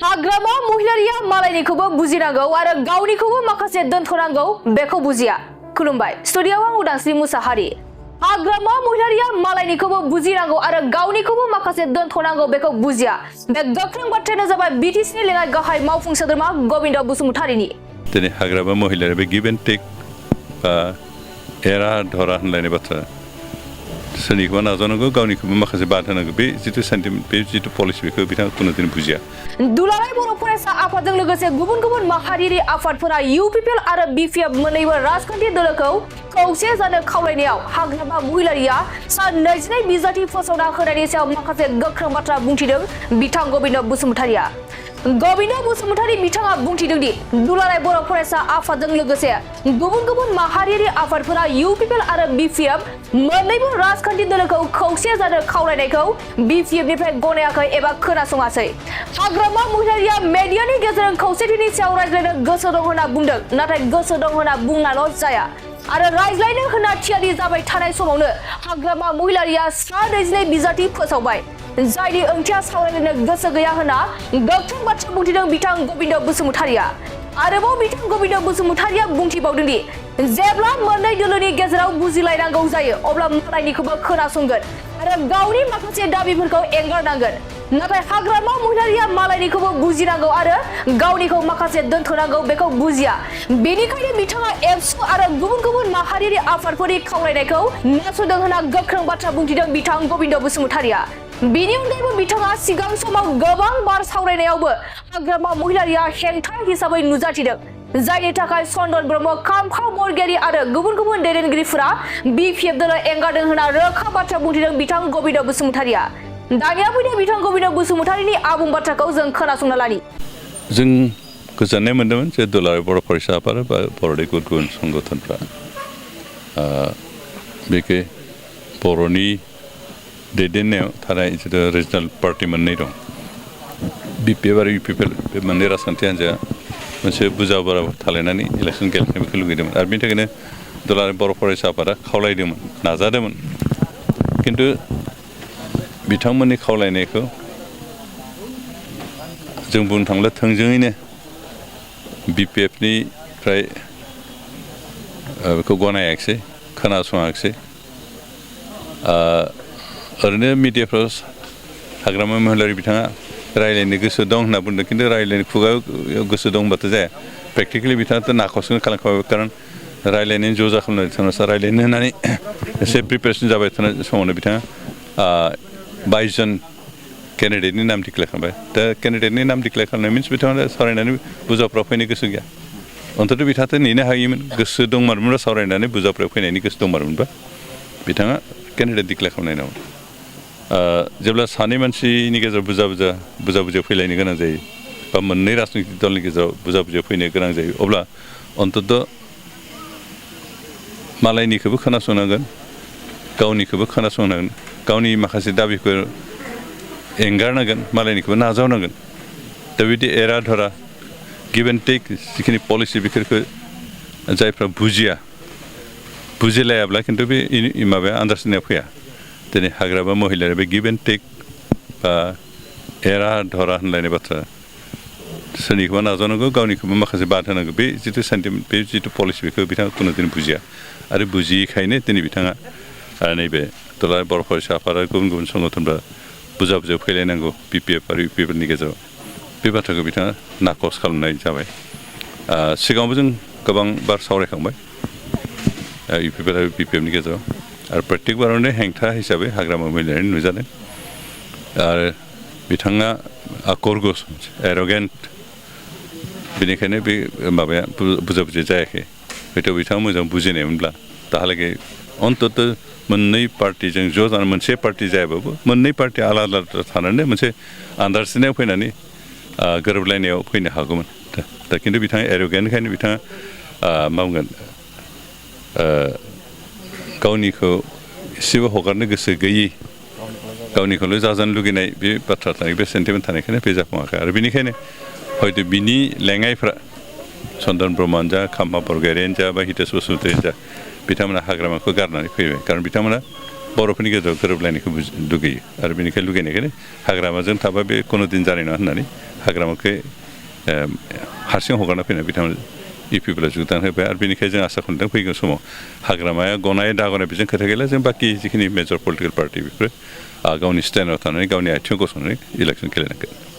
हाग्रामा महिलारिया मालायनिखौबो बुजिनांगौ आरो गावनिखौबो माखासे दोनथ'नांगौ बेखौ बुजिया। खुलुमबाय, स्टुडिय'आव आं उदांस्रि मुसाहारि। हाग्रामा महिलारिया मालायनिखौबो बुजिनांगौ आरो गावनिखौबो माखासे दोनथ'नांगौ बेखौ बुजिया। बे गोख्रों बाथ्रायानो जाबाय बिटिसिनि लेङाइ गाहाय मावफुं सोद्रोमा गबिन्द बसुमतारीनि। दिनै हाग्रामा महिलारि बे गिभ एन्ड टेक बा एरा धरा होनलायनाय बाथ्रा सोरनिखौबा नाजावनांगौ गावनिखौबो माखासे बाद होनांगौ बे जिथु सेन्टिमेन्ट बे जिथु पलिसि बेखौ बिथाङा खुनु दिन बुजिया। दुलाराय बर' फरायसा आफादजों लोगोसे गुबुन गुबुन माहारियारि आफादफोरा इउपिपिएल आरो बिपिएफ मोन्नैबो राजखान्थि दोलोखौ खौसे जानो खावलायनायाव हाग्रामा महिलारिया सा 22 बिजाथि फोसावना होनायनि सायाव माखासे गोख्रों बाथ्रा बुंथिदों बिथां गबिन्द बसुमतारीया। गबिन्द बसुमतारी बिथाङा बुंथिदों दि दुलाराय बर' फरायसा आफादजों लोगोसे गुबुन गुबुन माहारियारि आफादफोरा इउपिपिएल आरो बिपिएफ मोन्नैबो राजखान्थि दोलोखौ खौसे जानो खावलायनायखौ बिपिएफनिफ्राय गनायाखै एबा खोनासङासै। हाग्रामा महिलारिया मेडियानि गेजेरजों खौसेथिनि सायाव रायज्लायनो गोसो दं होनना बुंदों, नाथाय गोसो दं होनना बुंनाल' जाया आरो रायज्लायनो होनना थियारि जाबाय थानाय समावनो हाग्रामा महिलारिया सा 22 बिजाथि फोसावबाय, जायनि ओंथिया सावरायलायनो गोसो गैया होनना गोख्रों बाथ्रा बुंथिदों बिथां गबिन्द बसुमतारीया। आरोबाव बिथां गबिन्द बसुमतारीया बुंथिबावदों दि जेब्ला मोननै दोलोनि गेजेराव बुजिलायनांगौ जायो अब्ला मालायनिखौबो खोनासंगोन आरो गावनि माखासे दाबिफोरखौ एंगारनांगोन। नाथाय हाग्रामा महिलारिया मालायनिखौबो बुजिनांगौ आरो गावनिखौ माखासे दोनथ'नांगौ बेखौ बुजिया। बेनिखायनो बिथाङा एबसु आरो गुबुन गुबुन माहारियारि आफादफोरनि खावलायनायखौ नासयदों होनना गोख्रों बाथ्रा बुंथिदों बिथां गबिन्द बसुमतारीया। बेनि अनगायैबो बिथाङा सिगां समाव गोबां बार सावरायनायावबो हाग्रामा महिलारिया हेंथा हिसाबै नुजाथिदों, जायनि थाखाय चन्दन ब्रह्म, खाम्फा बरगयारी आरो गुबुन गुबुन दैदेनगिरिफोरा बिपिएफ दोलो एंगारदों होनना रोखा बाथ्रा बुंथिदों बिथां गबिन्द बसुमतारीया। दानिया फैदों बिथां गबिन्द बसुमतारीनि आबुं बाथ्राखौ जों खोनासंना लानि। जों गोजोननाय मोन्दोंमोन जे दुलाराय बर' फरायसा आफाद बा बर'नि गुबुन गुबुन संगठनफ्रा बेखौ बर'नि दैदेननायाव थानाय जिथु रिजनेल पार्टि मोननै दं, बिपिएफ आरो इउपिपिएल बे मोननै राजखान्थि हान्जाया मोनसे बुजा बारा थालायनानै इलेक्सन गेलेनाय बेखौ लुगैदोंमोन आरो बेनि थाखायनो दुलाराय बर' फरायसा आफादा खावलायदोंमोन, नाजादोंमोन। खिन्थु बिथांमोननि खावलायनायखौ जों बुंनो थाङोब्ला थोंजोङैनो बिपिएफनिफ्राय बेखौ गनायाखिसै, खोनासङाखिसै। ओरैनो मिडियाफ्राव हाग्रामा महिलारि बिथाङा रायज्लायनो गोसो दं होनना बुंदों, खिन्थु रायज्लायनो खुगायाव गोसो दं होनबाथ' जाया। प्रेक्टिकेलि बिथाङाथ' नाखसखौनो खालामखाबाय, खारन रायज्लायनायनि ज' जाखांनाय थांनोसै रायज्लायनो होननानै एसे प्रिपेरेसन जाबाय थानाय समावनो बिथाङा 22 जन केन्डिडेटनि नाम डिक्लेयार खालामबाय। दा केन्डिडेटनि नाम डिक्लेयार खालामनाय मिन्स बिथाङा सावरायनानै बुजाफ्राव फैनो गोसो गैया। अन्तत' बिथाङाथ' नेनो हायोमोन, गोसो दंमारमोनबा सावरायनानै बुजाफ्राव फैनायनि गोसो दंमारमोनबा बिथाङा केन्डिडेट डिक्लेयार खालामनाय नङा। जेब्ला सानै मानसिनि गेजेराव बुजा बुजियाव फैलायनो गोनां जायो बा मोननै राजनितिक दलनि गेजेराव बुजा बुजियाव फैनो गोनां जायो, अब्ला अन्तत' मालायनिखौबो खोनासंनांगोन, गावनिखौबो खोनासंनांगोन, गावनि माखासे दाबिफोर एंगारनांगोन, मालायनिखौबो नाजावनांगोन। दा बिदि एरा धरा गिभ एन्ड टेक जिखिनि पलिसि बेफोरखौ जायफ्रा बुजिलायाब्ला खिन्थु बे माबाया आन्दारस्टेन्डिंआ फैया। दिनै हाग्रामा महिलारि बे गिभ एन्ड टेक बा एरा धरा होनलायनाय बाथ्रा सोरनिखौबा नाजावनांगौ गावनिखौबो माखासे बाद होनांगौ बे जिथु सेन्टिमेन्ट बे जिथु पलिसि बेखौ बिथाङा खुनु दिन बुजिया आरो बुजियैखायनो दिनै बिथाङा नैबे दुलाराय बर' फरायसा आफाद आरो गुबुन गुबुन संगठनफ्रा बुजा बुजियाव फैलायनांगौ बिपिएफ आरो इउपिपिएलनि गेजेराव बे बाथ्राखौ बिथाङा नाकस खालामनाय जाबाय। सिगाङावबो जों गोबां बार सावरायखांबाय इउपिपिएल आरो बिपिएफनि गेजेराव, आरो प्रत्येक बारावनो हेंथा हिसाबै हाग्रामा महिलारि नुजादों आरो बिथाङा आकर्गस एर'गेन्ट, बेनिखायनो बे माबाया बुजा बुजि जायाखै। हयथ' बिथाङा मोजां बुजिनायमोनब्ला दाहालागै अन्तत' मोननै पार्टिजों ज' जानानै मोनसे पार्टि जायाबाबो मोननै पार्टि आलादा आलादा थानानै मोनसे आन्दारस्टेन्डिंआव फैनानै गोरोबलायनायाव फैनो हागौमोन। दा खिन्थु बिथाङा एर'गेन्टखायनो बिथाङा मा बुंगोन गावनिखौ एसेबो हगारनो गोसो गैयि, गावनिखौल' जाजानो लुगैनाय बे बाथ्रा थानाय बे सेन्टिमेन्ट थानायखायनो बे जाफुङाखै। आरो बेनिखायनो हयथ' बिनि लेङाइफ्रा चन्दन ब्रह्मआनो जा, खाम्फा बरगयारियानो जा बा हितेश बसुमतारियानो जा, बिथांमोना हाग्रामाखौ गारनानै फैबाय। खारन बिथांमोना बर'फोरनि गेजेराव गोरोबलायनायखौ लुगैयो आरो बेनिखायनो लुगैनायखायनो हाग्रामाजों थाबा बे कोनो दिन जानाय नङा होननानै हाग्रामाखौ हारसिं हगारना फैनानै बिथांमोन इउपिपिएलआ जुगदान होबाय आरो बेनिखायनो जों आसा खालामदों फैगौ समाव हाग्रामाया गनाय दागनाय बेजों खोथा गैला जों बाखि जिखिनि मेजर पलिटिकेल पार्टि बेफोर गावनि स्टेन्डआव थानानै गावनि आथिङाव गसंनानै इलेक्सन गेलेनांगोन